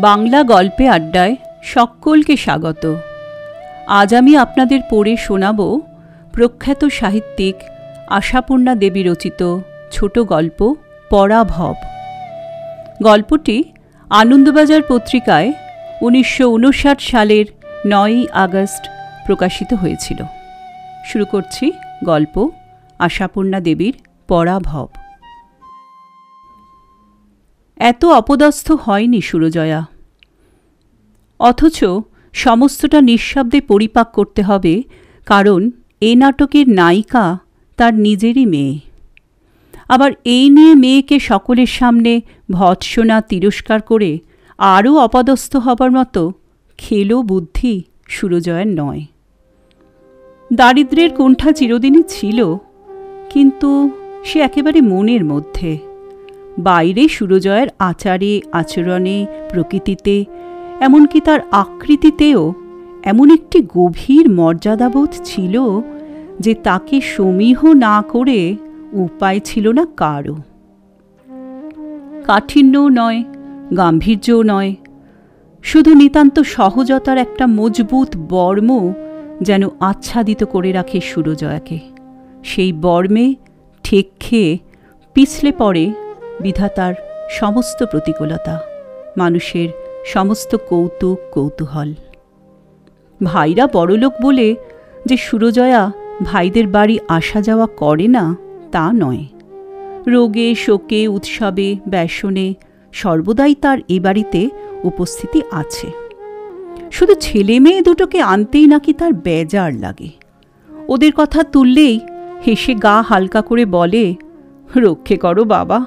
বাংলা গল্পে আড্ডায় সকলকে স্বাগত। আজ আমি আপনাদের পড়ে শোনাব প্রখ্যাত সাহিত্যিক আশাপূর্ণা দেবী রচিত ছোট গল্প পরাভব। গল্পটি আনন্দবাজার পত্রিকায় 1959 সালের 9ই আগস্ট প্রকাশিত হয়েছিল। শুরু করছি গল্প আশাপূর্ণা দেবীর পরাভব। এত অপদস্থ হয়নি সুরজয়া, অথচ সমস্তটা নিঃশব্দে পরিপাক করতে হবে, কারণ এ নাটকের নায়িকা তার নিজেরই মেয়ে। আবার এই নিয়ে মেয়েকে সকলের সামনে ভৎসনা তিরস্কার করে আরও অপদস্থ হবার মতো খেলো বুদ্ধি সুরজয়ার নয়। দারিদ্র্যের কুণ্ঠা চিরদিনই ছিল, কিন্তু সে একেবারে মনের মধ্যে। বাইরে সুরজয়ার আচারে আচরণে প্রকৃতিতে এমনকি তার আকৃতিতেও এমন একটি গভীর মর্যাদাবোধ ছিল যে তাকে সমীহ না করে উপায় ছিল না কারও। কাঠিন্যও নয়, গাম্ভীর্যও নয়, শুধু নিতান্ত সহজতার একটা মজবুত বর্ম যেন আচ্ছাদিত করে রাখে সুরজয়াকে। সেই বর্মে ঠেক খেয়ে পিছলে পড়ে বিধাতার সমস্ত প্রতিকূলতা, মানুষের সমস্ত কৌতুক কৌতূহল। ভাইরা বড়লোক বলে যে সুরজয়া ভাইদের বাড়ি আসা যাওয়া করে না তা নয়। রোগে শোকে উৎসবে ব্যসনে সর্বদাই তার এ বাড়িতে উপস্থিতি আছে। শুধু ছেলে মেয়ে দুটোকে আনতেই নাকি তার বেজার লাগে। ওদের কথা তুললেই হেসে গা হালকা করে বলে, রক্ষে করো বাবা,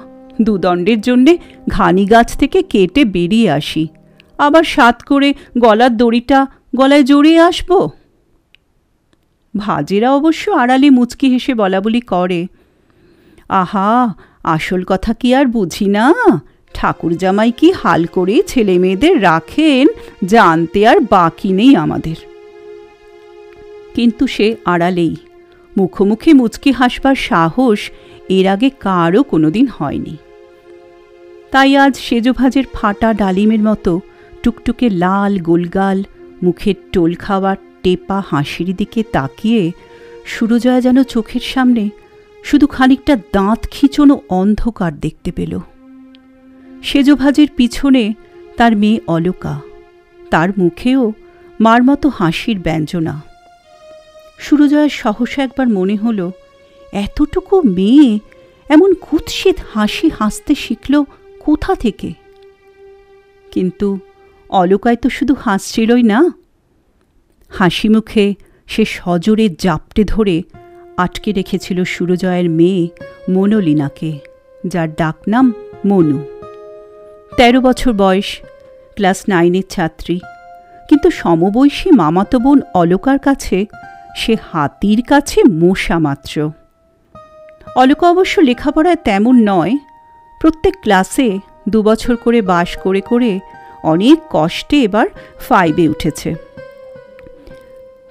দুদণ্ডের জন্যে ঘানি গাছ থেকে কেটে বেরিয়ে আসি, আবার সাত করে গলার দড়িটা গলায় জড়িয়ে আসব। ভাজেরা অবশ্য আড়ালে মুচকি হেসে বলা বলি করে, আহা, আসল কথা কি আর বুঝি না, ঠাকুর জামাই কি হাল করে ছেলে মেয়েদের রাখেন জানতে আর বাকি নেই আমাদের। কিন্তু সে আড়ালেই, মুখোমুখি মুচকি হাসবার সাহস এর আগে কারও কোনোদিন হয়নি। তাই আজ সেজভাজের ফাটা ডালিমের মতো টুকটুকে লাল গোলগাল মুখের টোল খাওয়ার টেপা হাসির দিকে তাকিয়ে সুরজয়া যেন চোখের সামনে শুধু খানিকটা দাঁত খিঁচোনো অন্ধকার দেখতে পেল। সেজভাজের পিছনে তার মেয়ে অলকা, তার মুখেও মার মতো হাসির ব্যঞ্জনা। সুরজয়ার সহসা একবার মনে হল, এতটুকু মেয়ে এমন কুৎসিত হাসি হাসতে শিখল কোথা থেকে? কিন্তু অলকায় তো শুধু হাসছিলই না, হাসি মুখে সে সজোরে জাপটে ধরে আটকে রেখেছিল সুরজয়ের মেয়ে মনোলিনাকে, যার ডাকনাম মনু। 13 বছর বয়স, ক্লাস 9-এর ছাত্রী, কিন্তু সমবয়সী মামাতো বোন অলকার কাছে সে হাতির কাছে মশা মাত্র। অলকা অবশ্য লেখাপড়ায় তেমন নয়, প্রত্যেক ক্লাসে 2 বছর করে বাস করে করে অনেক কষ্টে এবার 5-এ উঠেছে।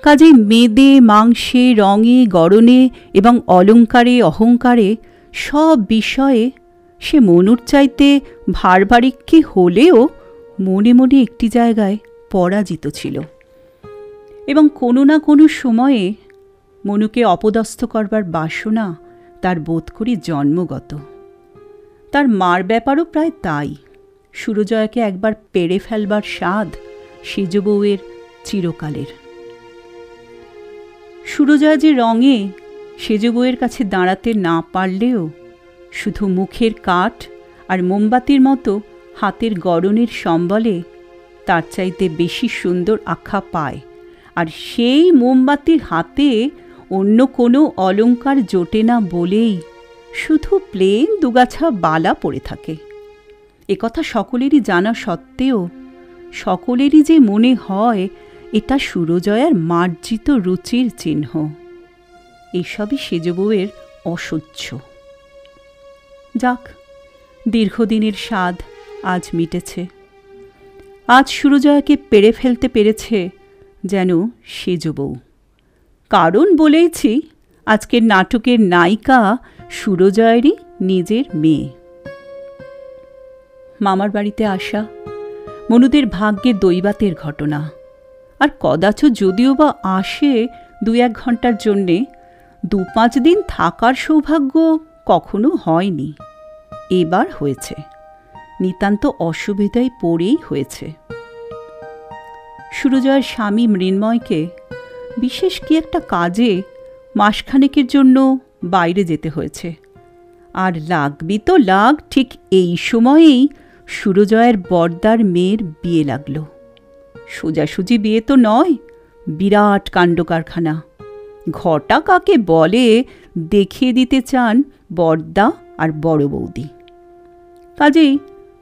কাজেই মেদে মাংসে রঙে গড়নে এবং অলঙ্কারে অহংকারে সব বিষয়ে সে মনুর চাইতে ভারবারিক্কি হলেও মনে মনে একটি জায়গায় পরাজিত ছিল, এবং কোনো না কোনো সময়ে মনুকে অপদস্থ করবার বাসনা তার বোধ করি জন্মগত। তার মার ব্যাপারও প্রায় তাই। সুরজয়াকে একবার পেড়ে ফেলবার স্বাদ সেজ বউয়ের চিরকালের। সুরজয়া যে রঙে সেজ বউয়ের কাছে দাঁড়াতে না পারলেও শুধু মুখের কাঠ আর মোমবাতির মতো হাতের গড়নের সম্বলে তার চাইতে বেশি সুন্দর আখ্যা পায়, আর সেই মোমবাতির হাতে অন্য কোনো অলঙ্কার জোটে না বলেই শুধু প্লেন দুগাছা বালা পড়ে থাকে। একথা সকলেরই জানা সত্ত্বেও সকলেরই যে মনে হয় এটা সুরজয়ার মার্জিত রুচির চিহ্ন। এসবই সেজ বউয়ের অসহ্য। যাক, দীর্ঘদিনের স্বাদ আজ মিটেছে। আজ সুরজয়াকে পেড়ে ফেলতে পেরেছে যেন সেজ বউ। কারণ বলেইছি, আজকের নাটকের নায়িকা সুরজয়েরই নিজের মেয়ে। মামার বাড়িতে আসা, মনুদের ভাগ্যে দৈবাতের ঘটনা, আর কদাচ যদিও বা আসে 2-1 ঘন্টার জন্যে, 2-5 দিন থাকার সৌভাগ্য কখনো হয়নি। এবার হয়েছে, নিতান্ত অসুবিধায় পড়েই হয়েছে। সুরজয়ের স্বামী মৃন্ময়কে বিশেষ কি একটা কাজে মাসখানেকের জন্য বাইরে যেতে হয়েছে, আর লাগবি তো লাগ ঠিক এই সময়েই সুরজয়ের বর্দার মেয়ের বিয়ে লাগল। সোজাসুজি বিয়ে তো নয়, বিরাট কাণ্ড কারখানা। ঘটা কাকে বলে দেখিয়ে দিতে চান বর্দা আর বড় বৌদি। কাজেই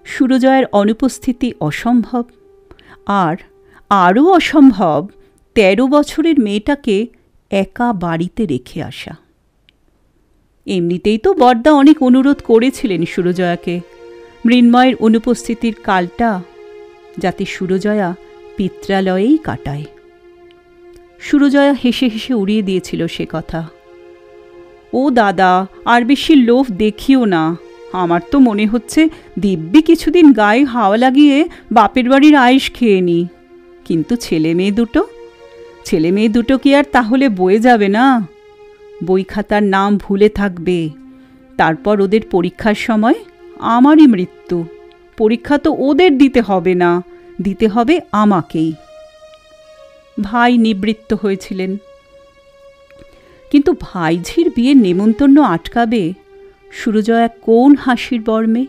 সুরজয়ের অনুপস্থিতি অসম্ভব, আর আরও অসম্ভব 13 বছরের মেয়েটাকে একা বাড়িতে রেখে আসা। এমনিতেই তো বর্দা অনেক অনুরোধ করেছিলেন সুরজয়াকে মৃন্ময়ের অনুপস্থিতির কালটা যাতে সুরজয়া পিত্রালয়েই কাটায়। সুরজয়া হেসে হেসে উড়িয়ে দিয়েছিল সে কথা। ও দাদা, আর বেশি লোভ দেখিও না। আমার তো মনে হচ্ছে দিব্যি কিছুদিন গায়ে হাওয়া লাগিয়ে বাপের বাড়ির আয়েশ খেয়ে নি। কিন্তু ছেলে মেয়ে দুটো কি আর তাহলে বয়ে যাবে না? বই খাতার নাম ভুলে থাকবে, তারপর ওদের পরীক্ষার সময় আমারই মৃত্যু। পরীক্ষা তো ওদের দিতে হবে না, দিতে হবে আমাকেই। ভাই নিবৃত্ত হয়েছিলেন, কিন্তু ভাইঝির বিয়ের নেমন্তন্ন আটকাবে সুরজয়া কোন হাসির বর্মে?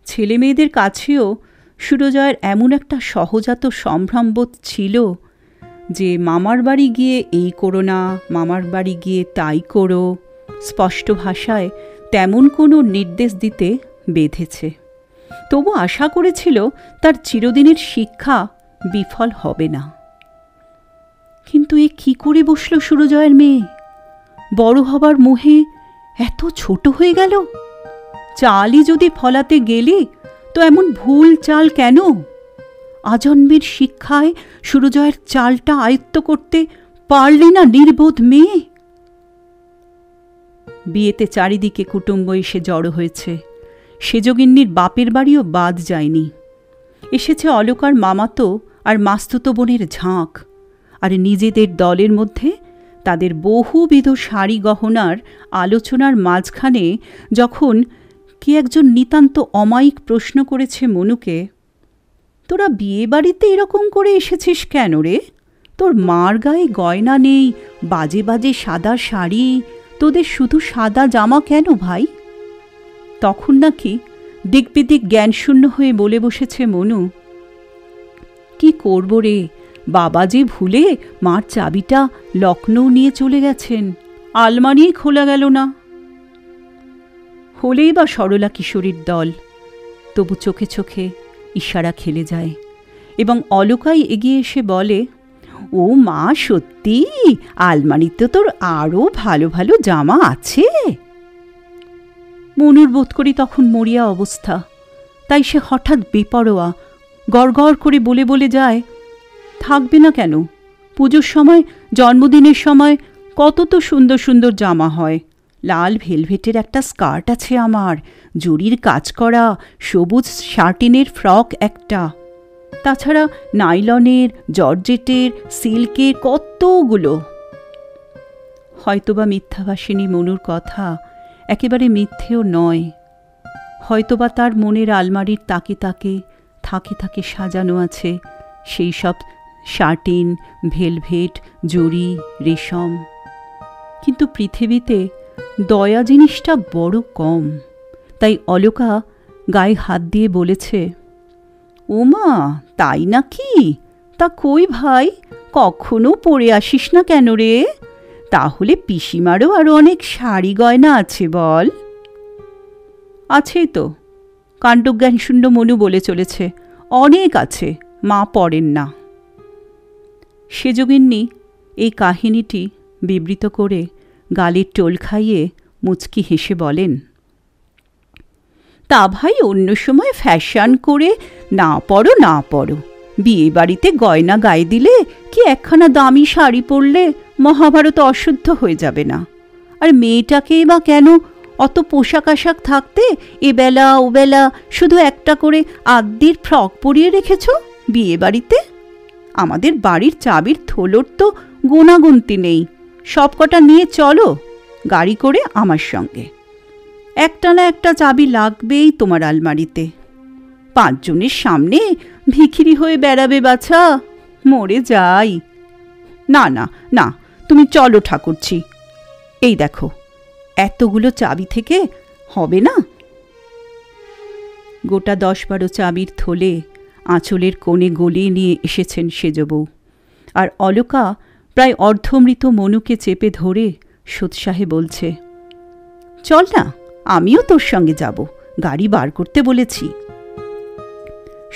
ছেলে মেয়েদের কাছেও সুরজয়ের এমন একটা সহজাত সম্ভ্রমবোধ ছিল যে মামার বাড়ি গিয়ে এই করো না, মামার বাড়ি গিয়ে তাই করো, স্পষ্ট ভাষায় তেমন কোনো নির্দেশ দিতে বেঁধেছে। তবু আশা করেছিল তার চিরদিনের শিক্ষা বিফল হবে না। কিন্তু এ কি করে বসল সুরজয়ের মেয়ে? বড় হবার মোহে এত ছোট হয়ে গেল। চালই যদি ফলাতে গেলি তো এমন ভুল চাল কেন? আজন্মের শিক্ষায় সুরজয়ের চালটা আয়ত্ত করতে পারলি না নির্বোধ মেয়ে? বিয়েতে চারিদিকে কুটুম্ব এসে জড়ো হয়েছে। সেজগিন্নির বাপের বাড়িও বাদ যায়নি। এসেছে অলকার মামাতো আর মাস্তুতো বোনের ঝাঁক, আর নিজেদের দলের মধ্যে তাদের বহুবিধ শাড়ি গহনার আলোচনার মাঝখানে যখন কি একজন নিতান্ত অমায়িক প্রশ্ন করেছে মনুকে, তোরা বিয়ে বাড়িতে এরকম করে এসেছিস কেন রে? তোর মার গায়ে গয়না নেই, বাজে বাজে সাদা শাড়ি, তোদের শুধু সাদা জামা কেন ভাই? তখন নাকি দিকবিদিক জ্ঞানশূন্য হয়ে বলে বসেছে মনু, কি করব রে, বাবা যে ভুলে মার চাবিটা লখনৌ নিয়ে চলে গেছেন, আলমারিই খোলা গেল না। হলেই বা সরলা কিশোরীর দল, তবু চোখে চোখে ইশারা খেলে যায়, এবং অলকাই এগিয়ে এসে বলে, ও মা, সত্যি আলমারিতে তোর আরও ভালো ভালো জামা আছে। মনুর বোধ করি তখন মরিয়া অবস্থা, তাই সে হঠাৎ বেপরোয়া গড়গড় করে বলে বলে যায়, থাকবে না কেন? পুজোর সময়, জন্মদিনের সময় কত তো সুন্দর সুন্দর জামা হয়। লাল ভেলভেটের একটা স্কার্ট আছে আমার, জরির কাজ করা সবুজ শার্টিনের ফ্রক একটা, তাছাড়া নাইলনের, জর্জেটের, সিল্কের কতগুলো। হয়তোবা মিথ্যাভাসিনী মনুর কথা একেবারে মিথ্যেও নয়। হয়তোবা তার মনের আলমারির তাকে তাকে থাকে থাকে সাজানো আছে সেই সব শার্টিন, ভেলভেট, জরি, রেশম। কিন্তু পৃথিবীতে দয়া জিনিসটা বড় কম। তাই অলকা গায়ে হাত দিয়ে বলেছে, ওমা, তাই নাকি? তা কই ভাই, কখনো পরে আসিস না কেন রে? তাহলে পিসিমারও আরও অনেক শাড়ি গয়না আছে বল। আছেই তো, কাণ্ডজ্ঞান শূন্য মনু বলে চলেছে, অনেক আছে, মা পড়েন না। সেজগিন্নি এই কাহিনীটি বিবৃত করে গালের টোল খাইয়ে মুচকি হেসে বলেন, তা ভাই অন্য সময় ফ্যাশন করে না পড়ো, বিয়ে বাড়িতে গয়না গায়ে দিলে কি একখানা দামি শাড়ি পরলে মহাভারত অশুদ্ধ হয়ে যাবে না? আর মেয়েটাকেই বা কেন অত পোশাক আশাক থাকতে এবেলা ওবেলা শুধু একটা করে আদ্যির ফ্রক পরিয়ে রেখেছ বিয়ে বাড়িতে? আমাদের বাড়ির চাবির থলোর তো গোনাগুনতি নেই, সবকটা নিয়ে চলো গাড়ি করে আমার সঙ্গে। একটা না একটা চাবি লাগবেই তোমার আলমারিতে। 5 জনের সামনে ভিখিরি হয়ে বেড়াবে বাছা, মরে যাই। না না না, তুমি চলো ঠাকুরছি। এই দেখো, এতগুলো চাবি থেকে হবে না। গোটা 10-12 চাবির থলে আঁচলের কোণে গলিয়ে নিয়ে এসেছেন সেজবউ। আর অলকা প্রায় অর্ধমৃত মনুকে চেপে ধরে সোৎসাহে বলছে, চল না, আমিও তোর সঙ্গে যাব, গাড়ি বার করতে বলেছি।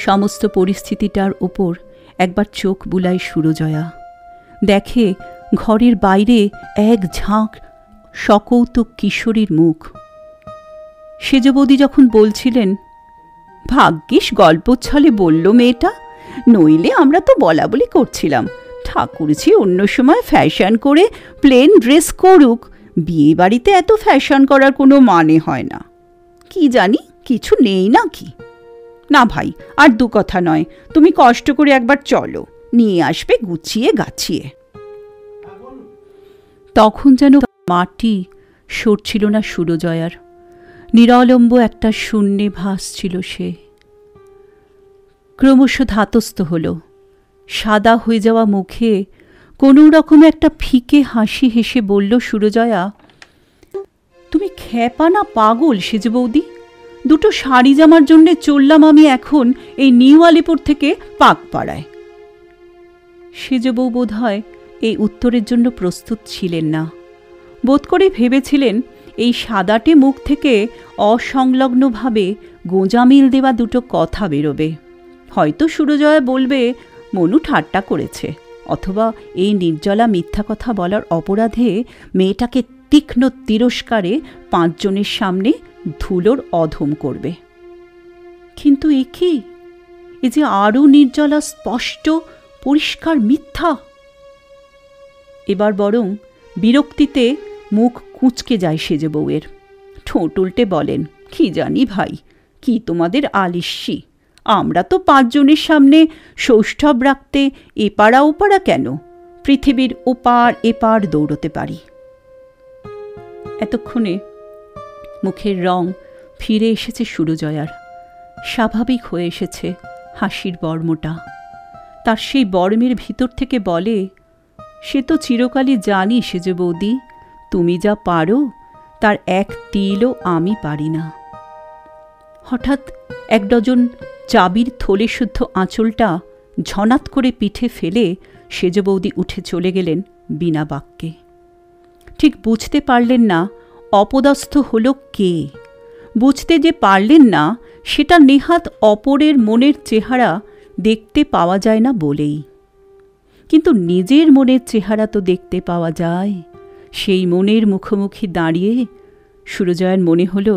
সমস্ত পরিস্থিতিটার ওপর একবার চোখ বুলায় সুরজয়া। দেখে ঘরের বাইরে এক ঝাঁক সকৌতুক কিশোরীর মুখ। সেজবৌদি যখন বলছিলেন, ভাগ্যিস গল্পচ্ছলে বলল মেয়েটা, নইলে আমরা তো বলা বলি করছিলাম ঠাকুরছি অন্য সময় ফ্যাশন করে প্লেন ড্রেস করুক, বিয়ে বাড়িতে এত ফ্যাশন করার কোনো মানে হয় না। কি জানি কিছু নেই নাকি? না ভাই, আর 2 কথা নয়, তুমি কষ্ট করে একবার চলো, নিয়ে আসবে গুছিয়ে গাছিয়ে। তখন যেন মাটি সরছিল না সুরজয়ার, নিরলম্ব একটা শূন্যে ভাসছিল সে। ক্রমশ ধাতস্থ হল, সাদা হয়ে যাওয়া মুখে কোনো রকমে একটা ফিকে হাসি হেসে বলল সুরজয়া, তুমি খ্যাপা না পাগল সেজবৌদি? 2টো শাড়ি জামার জন্যে চললাম আমি এখন এই নিউ আলিপুর থেকে পাকপাড়ায়। সেজবউ বোধ হয় এই উত্তরের জন্য প্রস্তুত ছিলেন না। বোধ করে ভেবেছিলেন এই সাদাটে মুখ থেকে অসংলগ্নভাবে গোঁজামিল দেওয়া 2টো কথা বেরোবে। হয়তো সুরজয়া বলবে মনু ঠাট্টা করেছে, অথবা এই নির্জলা মিথ্যা কথা বলার অপরাধে মেয়েটাকে তীক্ষ্ণ তিরস্কারে 5 জনের সামনে ধুলোর অধম করবে। কিন্তু এ কি? এ যে আরও নির্জলা স্পষ্ট পরিষ্কার মিথ্যা। এবার বরং বিরক্তিতে মুখ কুঁচকে যায় সেজবউয়ের। ঠোঁট উল্টে বলেন, কি জানি ভাই, কি তোমাদের আলিস্যি, আমরা তো 5 জনের সামনে সৌষ্ঠব রাখতে এপাড়া ওপাড়া কেন, পৃথিবীর ওপার এপার দৌড়তে পারি। এতক্ষণে মুখের রং ফিরে এসেছে সুরজয়ার, স্বাভাবিক হয়ে এসেছে হাসির বর্মটা। তার সেই বর্মের ভিতর থেকে বলে, সে তো চিরকালই জানি সেজবৌদি, তুমি যা পারো তার 1 তিলও আমি পারি না। হঠাৎ 1 ডজন চাবির থলে শুদ্ধ আঁচলটা ঝনাত করে পিঠে ফেলে সেজবৌদি উঠে চলে গেলেন বিনা বাক্যে। ঠিক বুঝতে পারলেন না অপদস্থ হল কে। বুঝতে যে পারলেন না সেটা নেহাত অপরের মনের চেহারা দেখতে পাওয়া যায় না বলেই। কিন্তু নিজের মনের চেহারা তো দেখতে পাওয়া যায়। সেই মনের মুখোমুখি দাঁড়িয়ে সুরজয়ার মনে হল,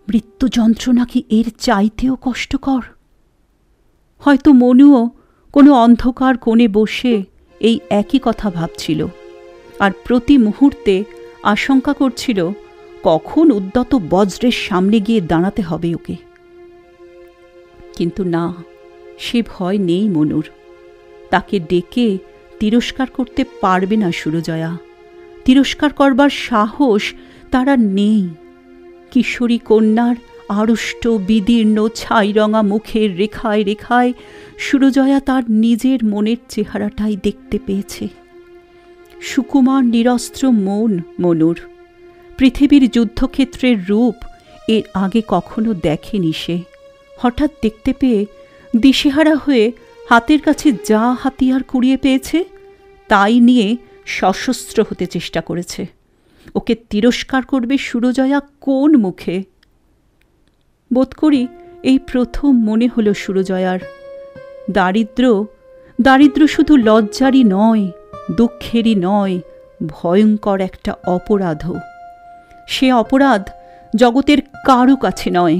মৃত্যু যন্ত্রণা কি এর চাইতেও কষ্টকর? হয়তো মনুও কোনো অন্ধকার কোণে বসে এই একই কথা ভাবছিল, আর প্রতি মুহূর্তে আশঙ্কা করছিল কখন উদ্যত বজ্রের সামনে গিয়ে দাঁড়াতে হবে ওকে। কিন্তু না, সে ভয় নেই মনুর। তাকে ডেকে তিরস্কার করতে পারবে না সুরজয়া। তিরস্কার করবার সাহস তার আর নেই। কিশোরী কন্যার আড়ষ্ট বিদীর্ণ ছাইরঙা মুখের রেখায় রেখায় সুরজয়া তার নিজের মনের চেহারাটাই দেখতে পেয়েছে। সুকুমার নিরস্ত্র মন মনুর। পৃথিবীর যুদ্ধক্ষেত্রের রূপ এর আগে কখনো দেখেনি সে। হঠাৎ দেখতে পেয়ে দিশেহারা হয়ে হাতের কাছে যা হাতিয়ার কুড়িয়ে পেয়েছে তাই নিয়ে সশস্ত্র হতে চেষ্টা করেছে। ওকে তিরস্কার করবে সুরজয়া কোন মুখে? বোধ করি এই প্রথম মনে হল সুরজয়ার, দারিদ্র্য শুধু লজ্জারই নয়, দুঃখেরই নয়, ভয়ঙ্কর একটা অপরাধও। সে অপরাধ জগতের কারো কাছে নয়,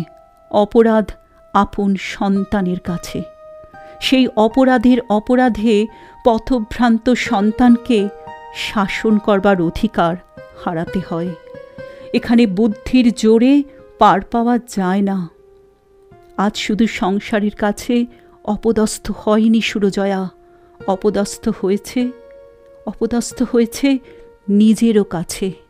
অপরাধ আপন সন্তানের কাছে। সেই অপরাধে পথভ্রান্ত সন্তানকে শাসন করবার অধিকার হারাতে হয়। এখানে বুদ্ধির জোরে পার পাওয়া যায় না। আজ শুধু সংসারের কাছে অপদস্থ হয়নি সুরজয়া, অপদস্থ হয়েছে নিজেরও কাছে।